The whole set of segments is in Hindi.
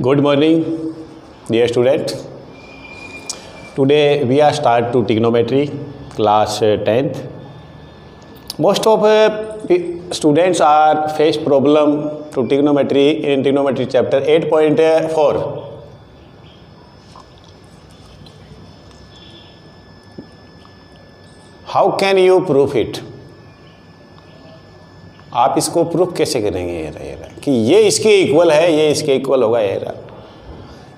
Good morning, dear student. Today we are start to trigonometry class 10th. Most of students are face problem to trigonometry in trigonometry chapter 8.4. How can you prove it? आप इसको प्रूफ कैसे करेंगे? ये रहा कि ये इसके इक्वल है, ये इसके इक्वल होगा, ये रहा।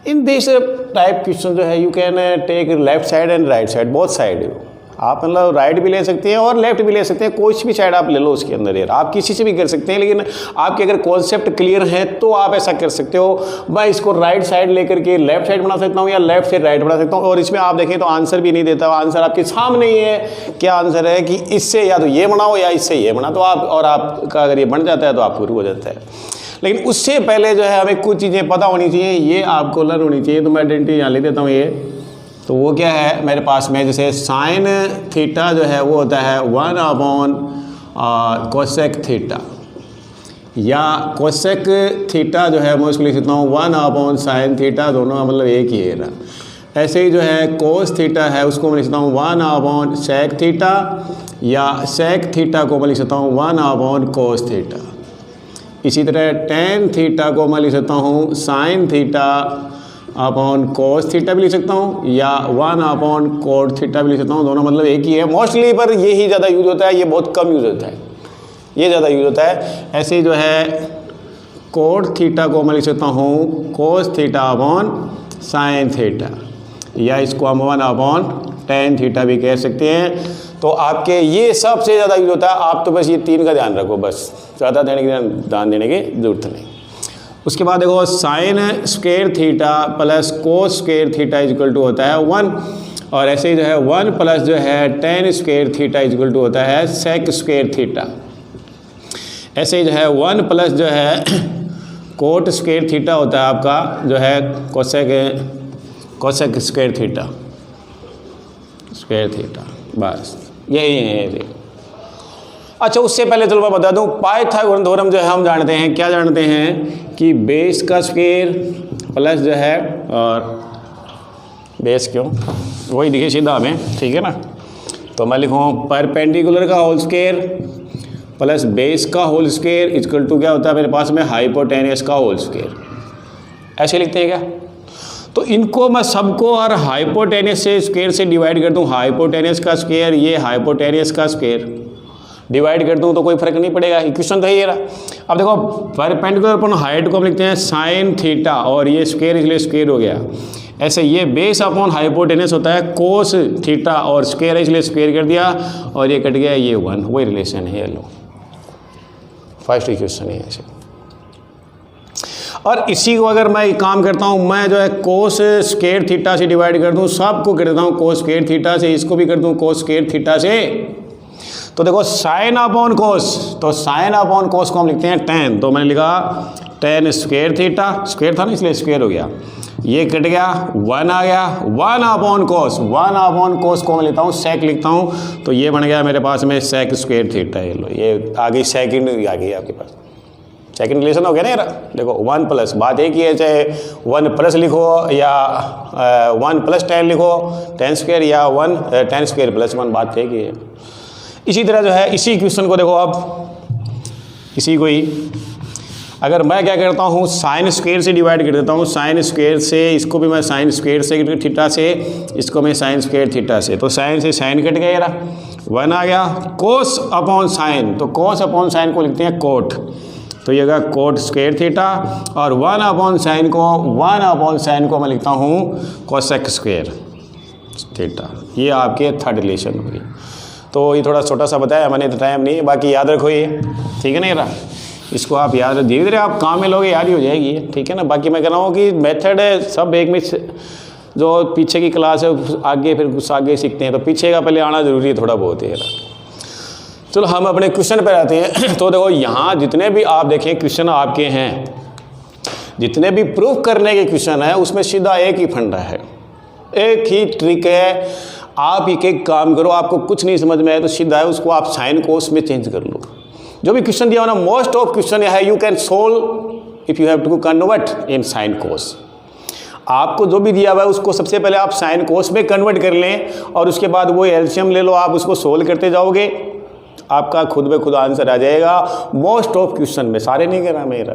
इन दिस टाइप क्वेश्चन जो है you can take left side and right side, both side. आप मतलब राइट भी ले सकते हैं और लेफ्ट भी ले सकते हैं, कोई भी साइड आप ले लो उसके अंदर। यार आप किसी से भी कर सकते हैं, लेकिन आपके अगर कॉन्सेप्ट क्लियर है तो आप ऐसा कर सकते हो। मैं इसको राइट साइड लेकर के लेफ्ट साइड बना सकता हूँ या लेफ्ट से राइट बना सकता हूँ। और इसमें आप देखें तो आंसर भी नहीं देता, आंसर आपके सामने ही है। क्या आंसर है कि इससे या तो ये बनाओ या इससे ये बना, तो आप और आपका अगर ये बन जाता है तो आप शुरू हो जाता है। लेकिन उससे पहले जो है हमें कुछ चीज़ें पता होनी चाहिए, ये आपको लर्न होनी चाहिए। तो मैं आइडेंटिटी यहाँ ले देता हूँ। ये तो वो क्या है मेरे पास में, जैसे साइन थीटा जो है वो होता है 1/, कोसेक थीटा, या कोसेक थीटा जो है मैं उसको लिख सकता हूँ 1/, साइन थीटा, दोनों मतलब एक ही है ना। ऐसे ही जो है कोस थीटा है उसको मैं लिख सकता हूँ 1/, सेक थीटा, या सेक थीटा को मैं लिख सकता हूँ 1/, कोस थीटा। इसी तरह टेन थीटा को मैं लिख सकता हूँ sine theta upon cos theta भी लिख सकता हूँ, या 1/, कोट थीटा भी लिख सकता हूँ। दोनों मतलब एक ही है मोस्टली, पर यही ज़्यादा यूज होता है, ये बहुत कम यूज होता है, ये ज़्यादा यूज होता है। ऐसे ही जो है कोट थीटा को मैं लिख सकता हूँ cos theta upon sine theta, या इसको हम 1/, टेन थीटा भी कह सकते हैं। तो आपके ये सबसे ज़्यादा यूज होता है। आप तो बस ये तीन का ध्यान रखो, बस ज़्यादा ध्यान देने की जरूरत नहीं। उसके बाद देखो sine square theta plus cos square theta equal to होता है 1, और ऐसे ही जो है 1 प्लस जो है tan square theta equal to होता है सेक स्क्वायर थीटा। ऐसे ही जो है 1 प्लस जो है कोट स्क्वायर थीटा होता है आपका जो है कोसेक स्क्वायर थीटा, बस यही है। अच्छा, उससे पहले चलो मैं बता दूं, पाइथागोरन थ्योरम जो है हम जानते हैं, क्या जानते हैं कि बेस का स्क्वायर प्लस जो है, और बेस क्यों वही दिखे सीधा हमें, ठीक है ना। तो मैं लिखूँ परपेंडिकुलर का होल स्क्वायर प्लस बेस का होल स्क्वायर इक्वल टू क्या होता है मेरे पास में हाइपोटेनियस का होल स्क्वायर। ऐसे लिखते हैं क्या? तो इनको मैं सबको और हाइपोटेनियस से स्क्वायर से डिवाइड कर दूँ, हाइपोटेनियस का स्क्वायर, ये हाइपोटेनियस का स्क्वायर डिवाइड कर दूँ तो कोई फर्क नहीं पड़ेगा। इक्वेशन तो है ये रहा। अब देखो परपेंडिकुलर अपॉन हाइट को हम लिखते हैं साइन थीटा, और ये स्क्वायर इसलिए स्क्वायर हो गया। ऐसे ये बेस अपॉन हाइपोटेनस होता है कोस थीटा, और स्क्वायर है इसलिए स्क्वायर कर दिया, और ये कट गया, ये 1, वही रिलेशन है। लो फर्स्ट इक्वेशन है ऐसे। और इसी को अगर मैं काम करता हूँ, मैं जो है कोस स्क्वायर थीटा से डिवाइड कर दूँ, सबको कर देता हूँ कोस स्क्वायर थीटा से, इसको भी कर दूँ कोस स्क्वायर थीटा से। तो देखो साइन अपॉन कोस, तो साइन अपॉन कोस को हम लिखते हैं 10, तो मैंने लिखा 10 स्क्वायर थीटा, स्क्वायर था ना इसलिए स्क्वायर हो गया, ये कट गया, 1 आ गया, 1/, कोस, 1/, कोस को मैं लिखता हूँ सेक लिखता हूँ, तो ये बन गया मेरे पास में सेक स्क्वायर थीटा। ये लो, ये आ गई सेकंड, आ गई आपके पास सेकंड रिलेशन हो गया ना यार। देखो 1 प्लस, बात एक ही है, चाहे 1 प्लस लिखो या 1 + 10 लिखो, 10 स्क्वायर, या 10 स्क्वायर + 1, बात एक ही है। इसी तरह जो है इसी क्वेश्चन को देखो आप, इसी को ही अगर मैं क्या करता हूँ साइन स्क्वायर से डिवाइड कर देता हूँ, साइन स्क्वायर से, इसको भी मैं साइन स्क्वायर से थीटा से, इसको मैं साइन स्क्वायर थीटा से, तो साइन से साइन कट गया यार, 1 आ गया। कोस अपॉन साइन, तो कोस अपॉन साइन को लिखते हैं कोट, तो ये होगा कोट स्क्वायर थीटा, और 1/, साइन को मैं लिखता हूँ कोसेक स्क्वायर थीटा। ये आपके थर्ड रिलेशन हो गई। तो ये थोड़ा छोटा सा बताया मैंने, तो टाइम नहीं, बाकी याद रखो ये, ठीक है ना यार। इसको आप याद, धीरे धीरे आप काम में लोगे, याद ही हो जाएगी, ठीक है ना। बाकी मैं कह रहा हूँ कि मेथड सब एक में, जो पीछे की क्लास है आगे फिर कुछ आगे सीखते हैं, तो पीछे का पहले आना जरूरी है थोड़ा बहुत है यार। चलो हम अपने क्वेश्चन पर आते हैं। तो देखो यहाँ जितने भी आप देखें क्वेश्चन आपके हैं, जितने भी प्रूफ करने के क्वेश्चन है, उसमें सीधा एक ही फंडा है, एक ही ट्रिक है। आप एक काम करो, आपको कुछ नहीं समझ में आए तो सीधा है उसको आप साइन कोस में चेंज कर लो। जो भी क्वेश्चन दिया हो ना, मोस्ट ऑफ क्वेश्चन है you can solve if you have to convert in sine cos. आपको जो भी दिया हुआ है उसको सबसे पहले आप साइन कोस में कन्वर्ट कर लें और उसके बाद वो एलसीएम ले लो, आप उसको सोल्व करते जाओगे, आपका खुद ब खुद आंसर आ जाएगा। मोस्ट ऑफ क्वेश्चन में, सारे नहीं कह रहा मेरा,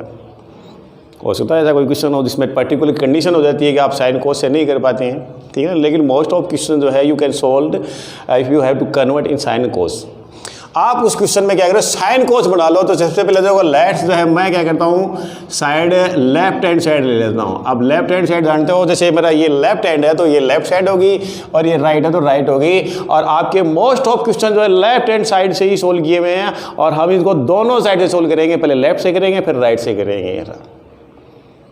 हो सकता है ऐसा कोई क्वेश्चन हो जिसमें पर्टिकुलर कंडीशन हो जाती है कि आप साइन कोस से नहीं कर पाते हैं, ठीक है ना, लेकिन मोस्ट ऑफ क्वेश्चन जो है you can solve if you have to convert in sine cos. आप उस क्वेश्चन में क्या करो, साइन कोस बना लो। तो सबसे पहले देखो लेट्स जो है मैं क्या करता हूँ, साइड लेफ्ट हैंड साइड ले लेता हूँ। अब लेफ्ट हैंड साइड जानते हो, जैसे मेरा ये लेफ्ट हैंड है तो ये लेफ्ट साइड होगी और ये राइट है तो राइट होगी। और आपके मोस्ट ऑफ क्वेश्चन जो है लेफ्ट हैंड साइड से ही सोल्व किए हुए हैं और हम इसको दोनों साइड से सोल्व करेंगे, पहले लेफ्ट से करेंगे फिर राइट से करेंगे,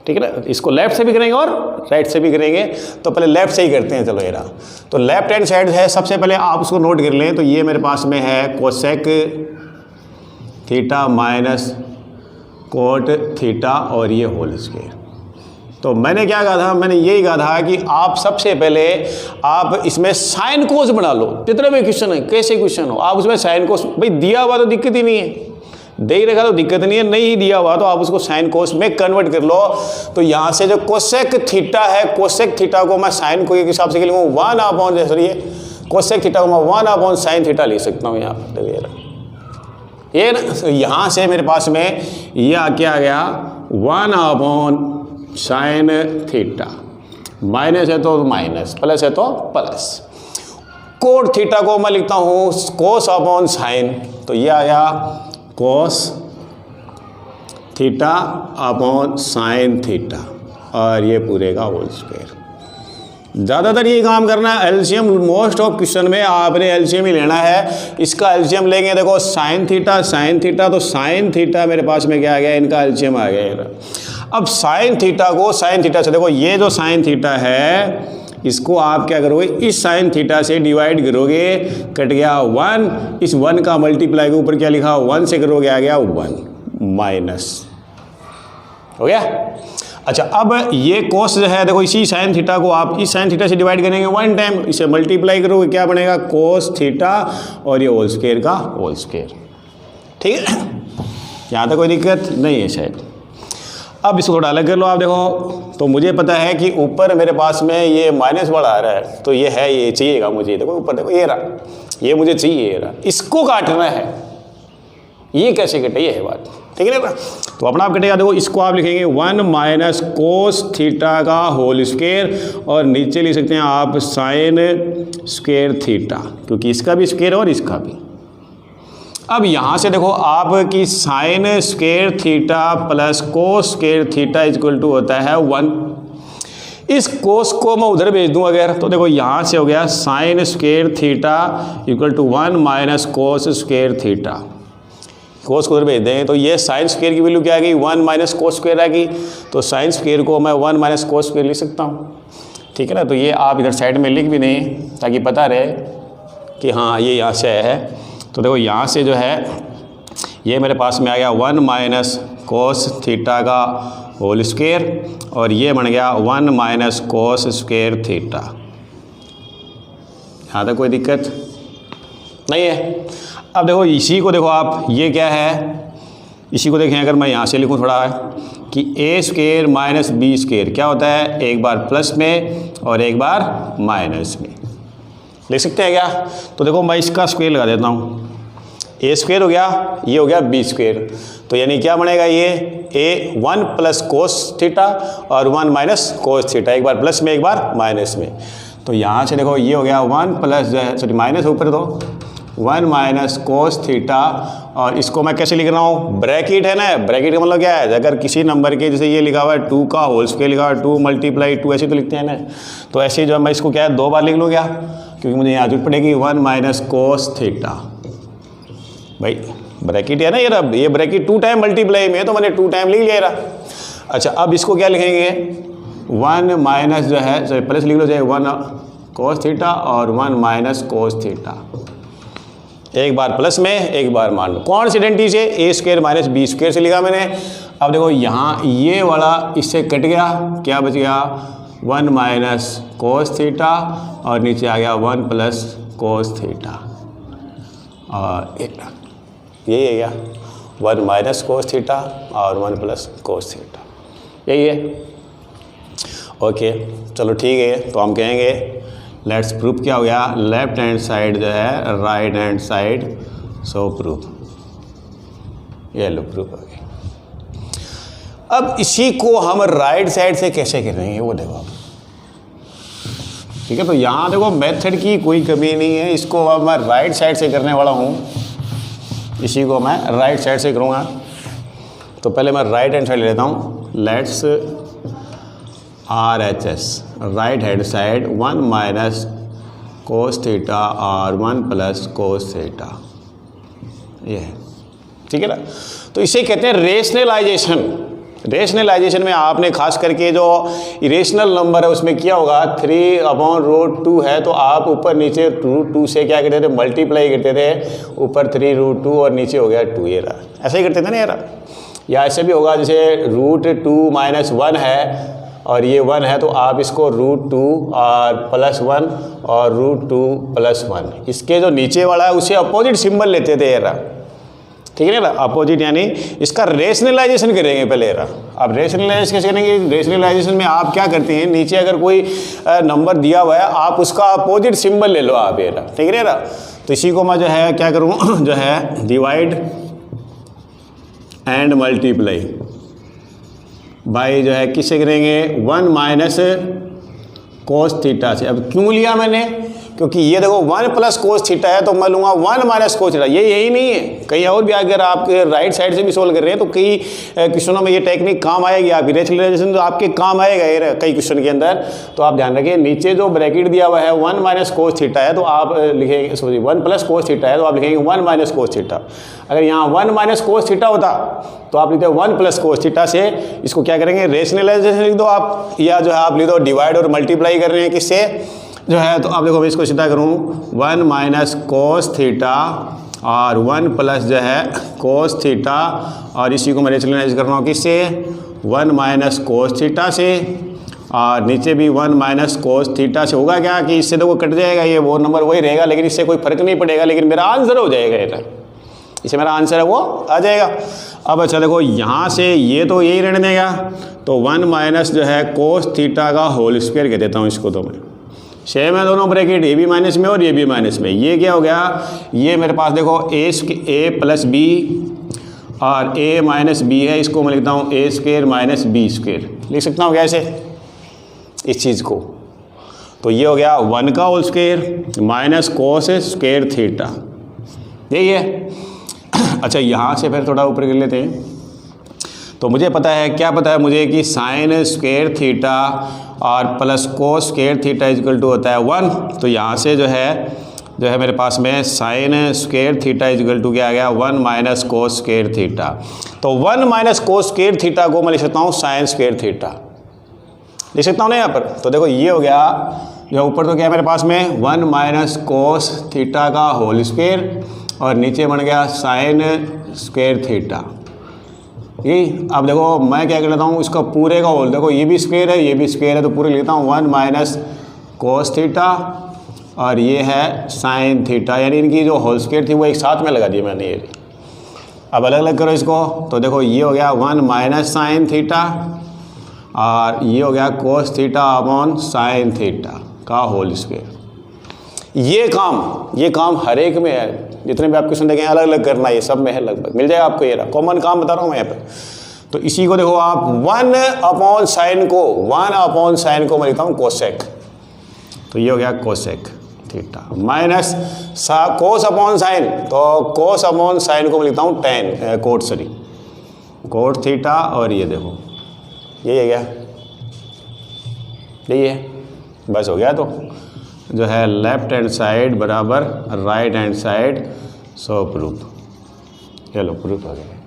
ठीक है ना। इसको लेफ्ट से भी करेंगे और राइट से भी करेंगे, तो पहले लेफ्ट से ही करते हैं। चलो ये रहा, तो लेफ्ट हैंड साइड है, सबसे पहले आप उसको नोट कर लें। तो ये मेरे पास में है cosec theta minus cot theta और ये होल स्क्वायर। तो मैंने क्या कहा था, मैंने यही कहा था कि आप सबसे पहले आप इसमें साइन कोस बना लो। जितने भी क्वेश्चन है, कैसे क्वेश्चन हो, आप उसमें साइन कोस, भाई दिया हुआ तो दिक्कत ही नहीं है, दे ही रखा तो दिक्कत नहीं है, नहीं दिया हुआ तो आप उसको साइन कोस में कन्वर्ट कर लो। तो यहाँ से जो कोसेक थीटा है, कोसेक थीटा को मैं साइन को के हिसाब से लिखूँ 1/, जैसे कोसेक थीटा को मैं 1/sin थीटा लिख सकता हूँ यहाँ पर, ये ना। तो यहाँ से मेरे पास में यह क्या आ गया 1/sin थीटा, माइनस है तो माइनस, प्लस है तो प्लस। कोट थीटा को मैं लिखता हूँ cos/sin, तो ये आ गया cos theta upon sine theta और ये पूरे का होल स्क्वायर। ज़्यादातर ये काम करना है, एलसीएम मोस्ट ऑफ क्वेश्चन में आपने एलसीएम ही लेना है। इसका एलसीएम लेंगे, देखो साइन थीटा तो साइन थीटा मेरे पास में क्या आ गया, इनका एलसीएम आ गया। अब साइन थीटा को साइन थीटा से, देखो ये जो साइन थीटा है इसको आप क्या करोगे, इस साइन थीटा से डिवाइड करोगे, कट गया 1, इस 1 का मल्टीप्लाई के ऊपर क्या लिखा 1 से करोगे, आ गया 1 माइनस, हो गया। अच्छा, अब ये कोस जो है, देखो इसी साइन थीटा को आप इस साइन थीटा से डिवाइड करेंगे 1 टाइम, इसे मल्टीप्लाई करोगे क्या बनेगा कोस थीटा और ये होल स्क्वायर का होल स्क्वायर, ठीक है। यहाँ तक कोई दिक्कत नहीं है शायद। अब इसको थोड़ा अलग कर लो आप, देखो तो मुझे पता है कि ऊपर मेरे पास में ये माइनस वाला आ रहा है, तो ये है, ये चाहिएगा मुझे, देखो ऊपर देखो ये रहा, ये मुझे चाहिए, ये रहा, इसको काटना है। ये कैसे कटे, ये है बात, ठीक है ना। तो अपना आप कटेगा, देखो इसको आप लिखेंगे 1 माइनस कोस थीटा का होल स्क्वायर और नीचे लिख सकते हैं आप साइन स्क्वायर थीटा, क्योंकि इसका भी स्क्वायर और इसका भी। अब यहाँ से देखो आपकी sine square theta plus cos square theta equal to होता है 1। इस कोस को मैं उधर भेज दूँ अगर, तो देखो यहाँ से हो गया sine square theta equal to 1 minus cos square theta. Cos को उधर भेज देंगे तो ये साइन स्क्वायर की वैल्यू क्या आ गई 1 माइनस कोस स्क्वायर आ गई, तो साइन स्क्वायर को मैं 1 माइनस कोस स्क्वायर लिख सकता हूँ, ठीक है ना। तो ये आप इधर साइड में लिख भी दें ताकि पता रहे कि हाँ ये यहाँ से आया है। तो देखो यहाँ से जो है ये मेरे पास में आ गया 1 माइनस कोस थीटा का होल स्क्वायर और ये बन गया 1 माइनस कोस स्क्वायर थीटा। यहाँ तक कोई दिक्कत नहीं है। अब देखो इसी को देखो आप, ये क्या है, इसी को देखें अगर मैं यहाँ से लिखूँ थोड़ा कि ए स्क्वायर माइनस बी स्क्वायर क्या होता है, एक बार प्लस में और एक बार माइनस में, लिख सकते हैं क्या। तो देखो मैं इसका स्क्वायर लगा देता हूँ, ए स्क्वायर हो गया, ये हो गया बी स्क्वायर, तो यानी क्या बनेगा ये ए 1 प्लस कोस थीटा और 1 माइनस कोस थीटा, एक बार प्लस में एक बार माइनस में। तो यहाँ से देखो ये हो गया 1 प्लस जो है सॉरी माइनस ऊपर दो 1 माइनस कोस थीटा और इसको मैं कैसे लिख रहा हूँ, ब्रैकेट है ना, ब्रैकेट का मतलब क्या है, अगर किसी नंबर के जैसे ये लिखा हुआ है 2 का होल स्क्वायर लिखा हुआ है 2 मल्टीप्लाई 2 ऐसे तो लिखते हैं ना, तो ऐसे जो मैं इसको क्या है 2 बार लिख लूँ क्या, क्योंकि मुझे यहाँ जरूरत पड़ेगी 1 माइनस कोस थीटा। भाई ब्रैकेट है ना ये ब्रैकेट 2 टाइम मल्टीप्लाई में है तो मैंने 2 टाइम लिख लिया रहा। अच्छा अब इसको क्या लिखेंगे 1 माइनस जो है सॉरी प्लस लिख लो चाहे 1 कोस थीटा और 1 माइनस कोस थीटा, एक बार प्लस में एक बार मान लो कौन सी आइडेंटिटी से ए स्क्वायर माइनस बी स्क्वायर से लिखा मैंने। अब देखो यहाँ ये वाला इससे कट गया, क्या बच गया 1 माइनस कोस थीटा और नीचे आ गया 1 प्लस कोस थीटा और यही है क्या 1 माइनस कोस थीटा और 1 प्लस कोस थीटा। यही है। ओके चलो ठीक है, तो हम कहेंगे लेट्स प्रूफ क्या हो गया, लेफ्ट हैंड साइड जो है राइट हैंड साइड, सो प्रूफ, ये लो प्रूफ हो गया। अब इसी को हम राइट साइड से कैसे करेंगे वो देखो आप, ठीक है। तो यहाँ देखो मेथड की कोई कमी नहीं है, इसको अब मैं राइट साइड से करने वाला हूँ, इसी को मैं राइट साइड से करूँगा। तो पहले मैं राइट हैंड साइड ले लेता हूँ, let's RHS right hand side 1 minus cos theta और 1 प्लस कोस थीटा, ये है, ठीक है ना। तो इसे कहते हैं रेशनलाइजेशन। रेशनलाइजेशन में आपने खास करके जो इरेशनल नंबर है उसमें किया होगा 3/√2 है, तो आप ऊपर नीचे √2 से क्या करते थे, मल्टीप्लाई करते थे, ऊपर 3√2 और नीचे हो गया 2, ये रहा। ऐसे ही करते थे ना यार। या ऐसे भी होगा जैसे √2 - 1 है और ये 1 है, तो आप इसको √2 और +1 और √2 + 1, इसके जो नीचे वाला है उसे अपोजिट सिंबल लेते थे यार, ठीक है ना। अपोजिट यानी इसका रेशनलाइजेशन करेंगे पहले यार। अब रेशनलाइजेशन कैसे करेंगे, रेशनलाइजेशन में आप क्या करते हैं, नीचे अगर कोई नंबर दिया हुआ है आप उसका अपोजिट सिंबल ले लो आप यार, ठीक है ना। तो इसी को मैं जो है क्या करूँ जो है डिवाइड एंड मल्टीप्लाई बाई जो है किससे करेंगे, 1 माइनस कोस थीटा से। अब क्यों लिया मैंने, क्योंकि ये देखो 1 प्लस कोस थीटा है, तो मैं लूँगा 1 माइनस कोस थीटा। ये यही नहीं है, कहीं और भी अगर आप राइट साइड से भी सोल्व कर रहे हैं तो कई क्वेश्चनों में ये टेक्निक काम आएगी, आपकी रेशनलाइजेशन तो आपके काम आएगा ये कई क्वेश्चन के अंदर। तो आप ध्यान रखिए, नीचे जो ब्रैकेट दिया हुआ है 1 माइनस कोस थीटा है, तो आप लिखेंगे, सॉरी 1 प्लस कोस थीटा है, तो आप लिखेंगे 1 माइनस कोस थीटा। अगर यहाँ 1 माइनस कोस थीटा होता तो आप लिखते 1 प्लस कोस थीटा से। इसको क्या करेंगे, रेशनलाइजेशन लिख दो आप, या जो है आप लिख दो डिवाइड और मल्टीप्लाई कर रहे हैं किससे जो है। तो आप देखो मैं इसको सीधा करूँ, 1 माइनस कोस थीटा और 1 प्लस जो है कोस थीटा, और इसी को मैं रेशनलाइज कर रहा हूँ किससे, 1 माइनस कोस थीटा से, और नीचे भी 1 माइनस कोस थीटा से। होगा क्या कि इससे तो वो कट जाएगा, ये वो नंबर वही रहेगा, लेकिन इससे कोई फर्क नहीं पड़ेगा, लेकिन मेरा आंसर हो जाएगा ये, इसे मेरा आंसर है वो आ जाएगा। अब अच्छा देखो यहाँ से ये तो यही रहने देगा, तो 1 माइनस जो है कोस थीटा का होल स्क्वायर कह देता हूँ इसको। तो मैं सेम है दोनों ब्रैकेट, ये भी माइनस में और ये भी माइनस में। ये क्या हो गया, ये मेरे पास देखो a प्लस b और a माइनस b है, इसको मैं लिखता हूँ a² माइनस b², लिख सकता हूँ कैसे इस चीज़ को। तो ये हो गया 1 का whole square minus cos square theta, यही है। अच्छा यहाँ से फिर थोड़ा ऊपर कर लेते हैं। तो मुझे पता है, क्या पता है मुझे कि साइन स्क्वायर थीटा और plus cos square theta equal to होता है 1। तो यहाँ से जो है मेरे पास में sine square theta equal to क्या आ गया, 1 माइनस कोस स्क्वायर थीटा। तो 1 माइनस कोस स्क्वायर थीटा को मैं लिख सकता हूँ साइन स्क्वायर थीटा, लिख सकता हूँ ना यहाँ पर। तो देखो ये हो गया, जो ऊपर तो क्या है मेरे पास में 1 माइनस कोस थीटा का होल स्क्वायर, और नीचे बन गया साइन स्क्वायर थीटा। ये अब देखो मैं क्या कर लेता हूँ, इसका पूरे का होल, देखो ये भी स्क्वायर है ये भी स्क्वायर है, तो पूरे लेता हूँ 1 माइनस कोस थीटा और ये है साइन थीटा, यानी इनकी जो होल स्क्वायर थी वो एक साथ में लगा दी मैंने ये। अब अलग अलग करो इसको, तो देखो ये हो गया 1 माइनस साइन थीटा और ये हो गया cos theta upon sine theta का होल स्क्वायर। ये काम हर एक में है, जितने भी आप क्वेश्चन देखें अलग अलग करना, ये सब में है लगभग, मिल जाएगा आपको। ये रहा कॉमन काम बता रहा हूँ मैं यहाँ पर। तो इसी को देखो आप 1 अपॉन साइन को मैं लिखता हूँ कोसेक, तो ये हो गया cosec theta minus cos upon sine, तो कोस अपॉन साइन को मैं लिखता हूँ कोट थीटा, और ये देखो यही है क्या, यही है, बस हो गया। तो जो है लेफ्ट हैंड साइड बराबर राइट हैंड साइड, सो प्रूफ, चलो प्रूफ हो गया।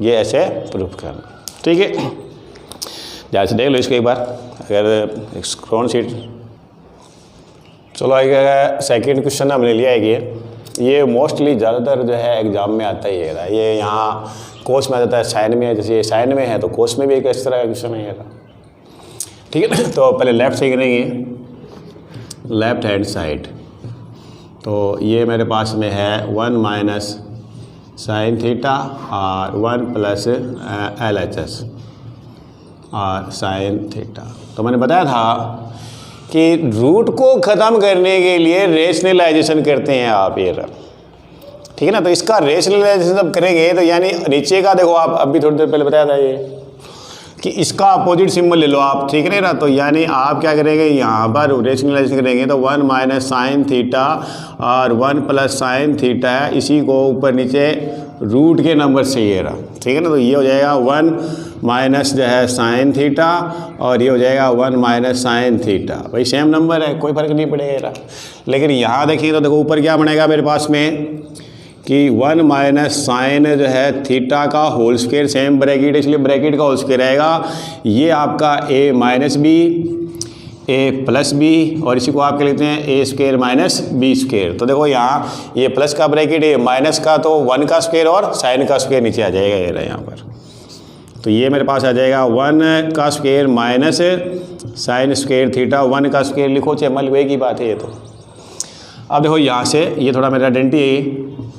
ये ऐसे प्रूफ करना, ठीक है। ध्यान से देख लो इसको एक बार, अगर एक स्क्रोन शीट। चलो एक सेकंड क्वेश्चन हमने लिया है ये मोस्टली ज़्यादातर जो है एग्जाम में आता ही है। ये यहाँ कोस में आ जाता है, साइन में, जैसे ये साइन में है तो कोस में भी एक इस तरह का क्वेश्चन है, ठीक है। तो पहले लेफ्ट से करेंगे, लेफ्ट हैंड साइड। तो ये मेरे पास में है 1 माइनस साइन थीटा और 1 प्लस LHS, और साइन थीटा। तो मैंने बताया था कि रूट को ख़त्म करने के लिए रेशनलाइजेशन करते हैं आप ये, ठीक है ना। तो इसका रेशनलाइजेशन जब करेंगे तो यानी नीचे का देखो, आप अभी थोड़ी देर पहले बताया था ये कि इसका अपोजिट सिंबल ले लो आप, ठीक है ना। तो यानी आप क्या करेंगे, यहाँ पर रेशनलाइजेशन करेंगे तो 1 माइनस साइन थीटा और 1 प्लस साइन थीटा है, इसी को ऊपर नीचे रूट के नंबर से ये रहा, ठीक है ना। तो ये हो जाएगा 1 माइनस जो है साइन थीटा और ये हो जाएगा 1 माइनस साइन थीटा। भाई सेम नंबर है, कोई फर्क नहीं पड़ेगा। लेकिन यहाँ देखिए तो देखो ऊपर क्या बनेगा मेरे पास में कि 1 माइनस साइन जो है थीटा का होल स्क्वायर, सेम ब्रैकेट इसलिए ब्रैकेट का होल स्क्वायर आएगा। ये आपका a minus B, a plus B, और इसी को आप क्या लिखते हैं a square minus B square. तो देखो यहाँ ये प्लस का ब्रैकेट है, माइनस का तो 1 का स्क्वायर और साइन का स्क्वायर नीचे आ जाएगा ये रहा यहाँ पर। तो ये मेरे पास आ जाएगा 1 का square minus sign square theta, 1 का स्क्वायर लिखो चाहे मल वे की बात है ये। तो अब देखो यहाँ से ये थोड़ा मेरा आइडेंटिटी है,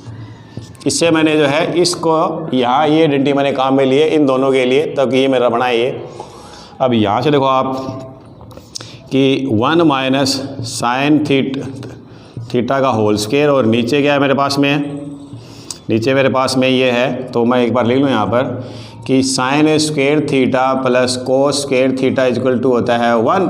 इससे मैंने जो है इसको यहाँ ये आइडेंटिटी मैंने काम में लिए इन दोनों के लिए, तब ये मेरा बना ये। अब यहाँ से देखो आप कि 1 माइनस साइन थीटा का होल स्क्वायर और नीचे क्या है मेरे पास में, नीचे मेरे पास में ये है। तो मैं एक बार लिख लूँ यहाँ पर कि sine square theta plus cos square theta equal to होता है 1।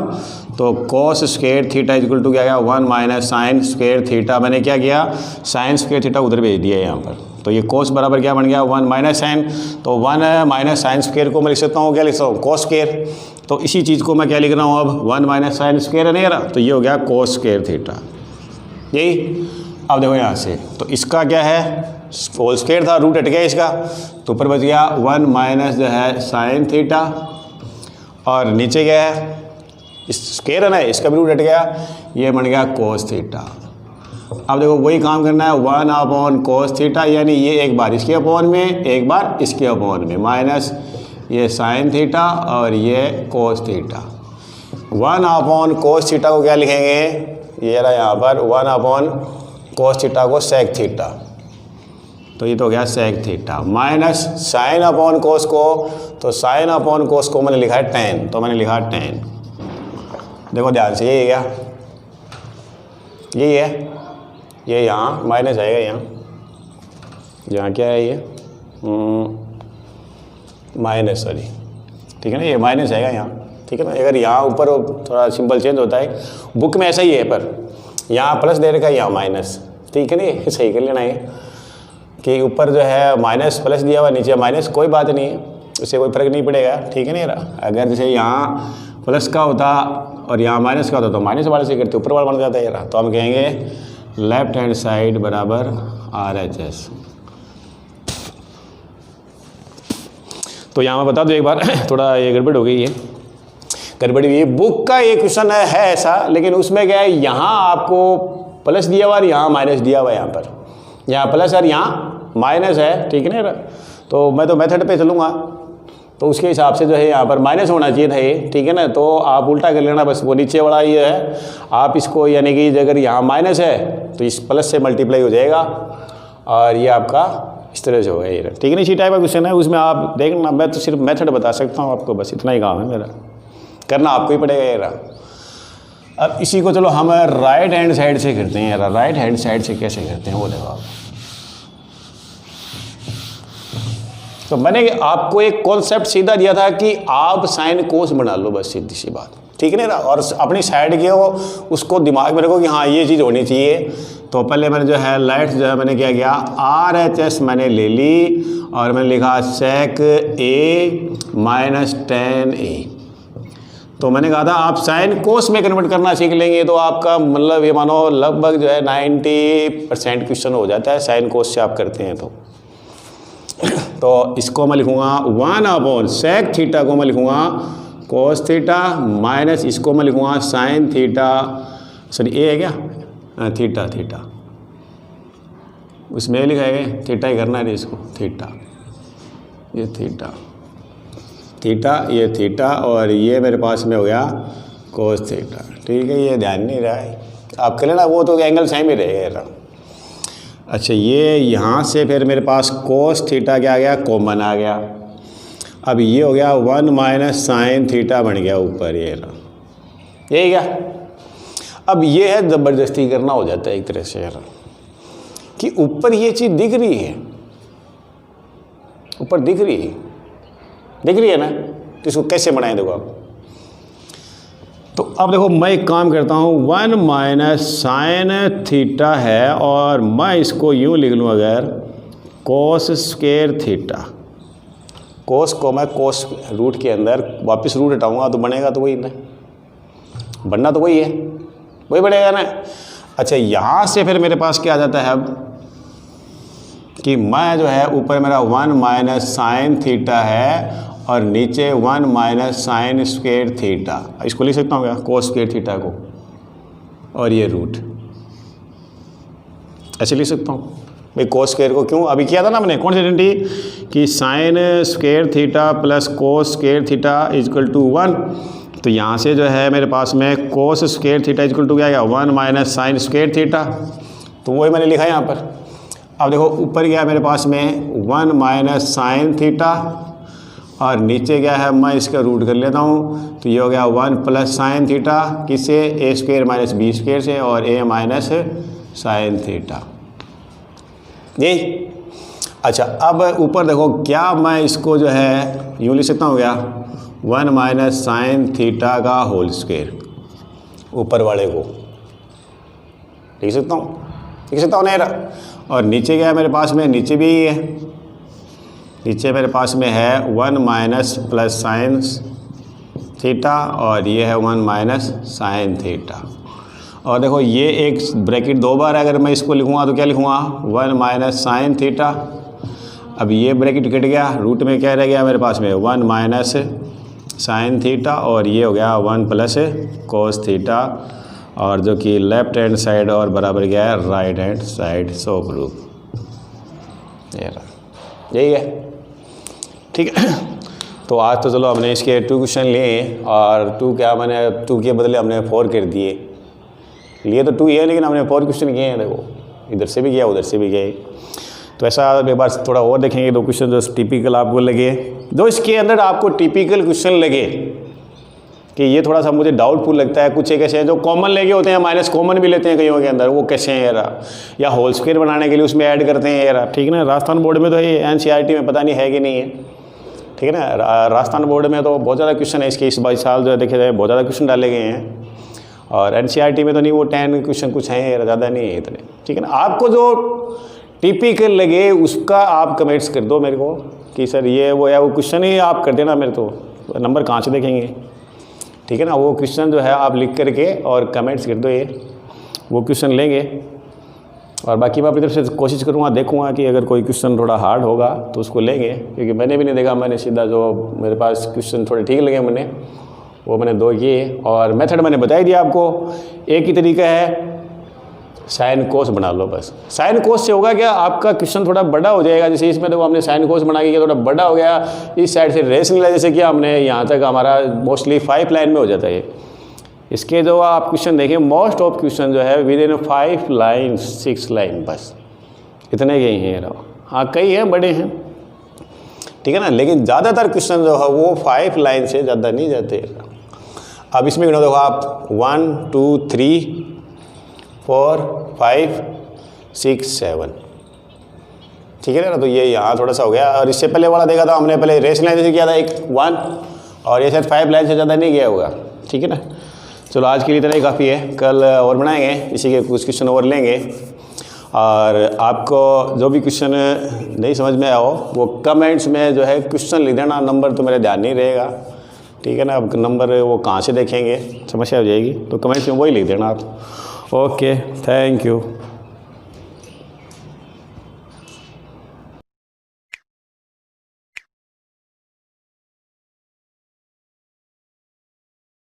तो cos square theta equal to क्या गया 1 माइनस साइन स्क्वायर थीटा। मैंने क्या किया, साइन स्क्वायर थीटा उधर भेज दिया यहाँ पर। तो ये कोस बराबर क्या बन गया 1 माइनस साइन। तो 1 माइनस साइन स्क्वायर को मैं लिख सकता हूँ, क्या लिख सकता हूँ, कोस स्क्वायर। तो इसी चीज़ को मैं क्या लिख रहा हूँ अब 1 माइनस साइन स्क्वायर है नहीं रहा, तो ये हो गया कोस स्क्वायर थीटा, यही। अब देखो यहाँ से तो इसका क्या है, होल स्क्वायर था, रूट हट गया इसका, तो ऊपर बच गया 1 माइनस जो है साइन थीटा और नीचे क्या है इस स्क्वायर है ना, इसका भी रूट हट गया, ये बन गया कोस थीटा। अब देखो वही काम करना है 1 अपॉन कोस थीटा, यानी ये एक बार इसके अपॉन में एक बार इसके अपॉन में, माइनस ये साइन थीटा और ये cos theta. 1 upon cos theta को क्या लिखेंगे, ये रहा यहाँ पर 1 अपॉन कोस थीटा को सेक थीटा, तो ये तो हो गया sec theta, minus sine upon cos को, तो साइन अपॉन कोस को मैंने लिखा है टेन, तो मैंने लिखा 10। देखो ध्यान से, ये क्या यही है, ये यहाँ माइनस आएगा, यहाँ क्या है ये माइनस, सॉरी, ठीक है ना, ये माइनस आएगा यहाँ, ठीक है ना। अगर यहाँ ऊपर थोड़ा सिंबल चेंज होता है, बुक में ऐसा ही है, पर यहाँ प्लस दे रखा है, यहाँ माइनस, ठीक है ना, सही कर लेना है कि ऊपर जो है माइनस प्लस दिया हुआ, नीचे माइनस, कोई बात नहीं है, उससे कोई फर्क नहीं पड़ेगा, ठीक है ना। अगर जैसे यहाँ प्लस का होता और यहाँ माइनस का होता तो माइनस वाले से करते ऊपर वाला बन जाता है यार। तो हम कहेंगे लेफ्ट हैंड साइड बराबर RHS। तो यहाँ मैं बता दूँ एक बार, थोड़ा ये गड़बड़ हो गई है, गड़बड़ी हुई है, बुक का ये क्वेश्चन है ऐसा, लेकिन उसमें क्या है, यहाँ आपको प्लस दिया हुआ और यहाँ माइनस दिया हुआ है, यहाँ पर यहाँ प्लस और यहाँ माइनस है, ठीक है ना। तो मैं तो मेथड पे चलूँगा, तो उसके हिसाब से जो है यहाँ पर माइनस होना चाहिए था ये, ठीक है ना। तो आप उल्टा कर लेना, बस वो नीचे वाला ये है, आप इसको यानी कि अगर यहाँ माइनस है तो इस प्लस से मल्टीप्लाई हो जाएगा और ये आपका इस तरह से होगा ये, ठीक है ना। इसी टाइप का क्वेश्चन है, उसमें आप देखना, मैं तो सिर्फ मेथड बता सकता हूँ आपको, बस इतना ही काम है मेरा, करना आपको ही पड़ेगा ये रहा। अब इसी को चलो हम राइट हैंड साइड से करते हैं यार। राइट हैंड साइड से कैसे करते हैं वो देखो आप। तो मैंने आपको एक कॉन्सेप्ट सीधा दिया था कि आप साइन कोस बना लो, बस सीधी सी बात, ठीक है ना। और अपनी साइड के हो उसको दिमाग में रखो कि हाँ ये चीज़ होनी चाहिए। तो पहले मैंने जो है लाइट जो है मैंने क्या किया, RHS मैंने ले ली और मैंने लिखा सेक A माइनस 10A। तो मैंने कहा था आप साइन कोस में कन्वर्ट करना सीख लेंगे तो आपका मतलब ये मानो लगभग जो है 90% क्वेश्चन हो जाता है साइन कोस से आप करते हैं। तो इसको मैं लिखूँगा 1 अपॉन सेक थीटा को मैं लिखूँगा कोस थीटा माइनस इसको मैं लिखूँगा साइन थीटा, सॉरी ए है क्या, थीटा उसमें लिखा है थीटा ही करना है इसको, थीटा ये थीटा ये थीटा और ये मेरे पास में हो गया कोस थीटा, ठीक है। ये ध्यान नहीं रहा है आप कर लेना, वो तो एंगल सेम ही रहेगा। अच्छा ये यहाँ से फिर मेरे पास कोस थीटा क्या आ गया, कॉमन आ गया, अब ये हो गया 1 माइनस साइन थीटा बन गया ऊपर, ये रहा, यही क्या। अब ये है ज़बरदस्ती करना हो जाता है एक तरह से यार, कि ऊपर ये चीज़ दिख रही है, ऊपर दिख रही है ना, तो इसको कैसे बनाएं देखो आप। तो अब देखो मैं एक काम करता हूँ, 1 माइनस साइन थीटा है और मैं इसको यूँ लिख लूँ अगर कोस स्क्वायर थीटा, कोस को मैं कोस रूट के अंदर वापस रूट हटाऊँगा तो बनेगा तो वही ना, बनना तो वही है, वही बनेगा ना। अच्छा यहाँ से फिर मेरे पास क्या आ जाता है अब कि मैं जो है ऊपर मेरा 1 माइनस साइन थीटा है और नीचे 1 माइनस साइन स्क्वायर थीटा, इसको लिख सकता हूँ क्या, कोस स्क्वायर थीटा को, और ये रूट ऐसे लिख सकता हूँ भाई। कोस स्क्वायर को क्यों अभी किया था ना मैंने, कौन सी आइडेंटिटी कि sine square theta plus cos square theta equal to 1, तो यहाँ से जो है मेरे पास में cos square theta equal to क्या आएगा 1 माइनस साइन स्क्वायर थीटा, तो वही मैंने लिखा है यहाँ पर। अब देखो ऊपर क्या है मेरे पास में 1 माइनस साइन थीटा और नीचे क्या है, मैं इसका रूट कर लेता हूँ, तो ये हो गया 1 प्लस साइन थीटा, किससे, ए स्क्वायर माइनस बी स्क्वायर से, और ए माइनस साइन थीटा, यही। अच्छा अब ऊपर देखो क्या मैं इसको जो है यूँ लिख सकता हूँ क्या, 1 माइनस साइन थीटा का होल स्क्वायर, ऊपर वाले को लिख सकता हूँ नहीं रहा। और नीचे क्या है मेरे पास में, नीचे भी यही है, नीचे मेरे पास में है 1 माइनस प्लस साइन थीटा और ये है 1 माइनस साइन थीटा। और देखो ये एक ब्रैकेट दो बार अगर मैं इसको लिखूँगा तो क्या लिखूँगा, 1 माइनस साइन थीटा, अब ये ब्रैकेट कट गया, रूट में क्या रह गया मेरे पास में 1 माइनस साइन थीटा और ये हो गया 1 प्लस कोस थीटा, और जो कि लेफ्ट हैंड साइड और बराबर गया है राइट हैंड साइड, सो प्रूफ, यही है, ठीक है। तो आज तो चलो हमने इसके 2 क्वेश्चन लिए और 2 क्या मैंने 2 के बदले हमने 4 कर दिए, लिए तो 2 ही है लेकिन हमने 4 क्वेश्चन किए हैं, देखो इधर से भी किया उधर से भी गए। तो ऐसा एक बार थोड़ा और देखेंगे 2 क्वेश्चन जो टिपिकल आपको लगे, जो इसके अंदर आपको टिपिकल क्वेश्चन लगे कि ये थोड़ा सा मुझे डाउटफुल लगता है, कुछ एक ऐसे हैं जो कॉमन लेके होते हैं, माइनस कॉमन भी लेते हैं कईयों के अंदर, वो कैसे हैं यार, या होल स्क्वायर बनाने के लिए उसमें ऐड करते हैं यार, ठीक है ना। राजस्थान बोर्ड में तो ये एनसीईआरटी में पता नहीं है कि नहीं है, ठीक है ना। राजस्थान बोर्ड में तो बहुत ज़्यादा क्वेश्चन है इसके, इस 22 साल जो है देखे जाए बहुत ज़्यादा क्वेश्चन डाले गए हैं, और एनसीईआरटी में तो नहीं, वो 10 क्वेश्चन कुछ हैं यार, ज़्यादा नहीं है इतने, ठीक है ना। आपको जो टिपिकल लगे उसका आप कमेंट्स कर दो मेरे को कि सर ये वो या वो क्वेश्चन ही आप कर देना मेरे, तो नंबर कहाँ से देखेंगे, ठीक है ना। वो क्वेश्चन जो है आप लिख करके और कमेंट्स कर दो, ये वो क्वेश्चन लेंगे, और बाकी मैं अपनी तरफ से कोशिश करूँगा, देखूँगा कि अगर कोई क्वेश्चन थोड़ा हार्ड होगा तो उसको लेंगे, क्योंकि मैंने भी नहीं देखा, मैंने सीधा जो मेरे पास क्वेश्चन थोड़े ठीक लगे मैंने वो मैंने 2 किए, और मेथड मैंने बता ही दिया आपको। एक ही तरीका है, साइन कोस बना लो बस। साइन कोस से होगा क्या, आपका क्वेश्चन थोड़ा बड़ा हो जाएगा, जैसे इसमें देखो हमने साइन कोस बना के किया, थोड़ा बड़ा हो गया, इस साइड से रेशनल जैसे किया हमने, यहाँ तक हमारा मोस्टली 5 लाइन में हो जाता है। इसके जो आप क्वेश्चन देखें, मोस्ट ऑफ क्वेश्चन जो है विद इन 5 लाइन 6 लाइन, बस इतने के ही हैं। हाँ कई हैं बड़े हैं, ठीक है ना, लेकिन ज़्यादातर क्वेश्चन जो है वो 5 लाइन से ज़्यादा नहीं जाते। अब इसमें देखो आप 1 2 3 4 5 6 7, ठीक है ना। तो ये यहाँ थोड़ा सा हो गया, और इससे पहले वाला देखा था हमने, पहले रेस लाइन से किया था 1, और ये शायद 5 लाइन से ज़्यादा नहीं गया होगा, ठीक है ना। चलो आज के लिए इतना ही काफ़ी है, कल और बनाएंगे, इसी के कुछ क्वेश्चन और लेंगे, और आपको जो भी क्वेश्चन नहीं समझ में आओ वो कमेंट्स में जो है क्वेश्चन लिख देना, नंबर तो मेरा ध्यान नहीं रहेगा, ठीक है ना। अब नंबर वो कहाँ से देखेंगे, समस्या हो जाएगी, तो कमेंट्स में वही लिख देना आप। Okay, thank you.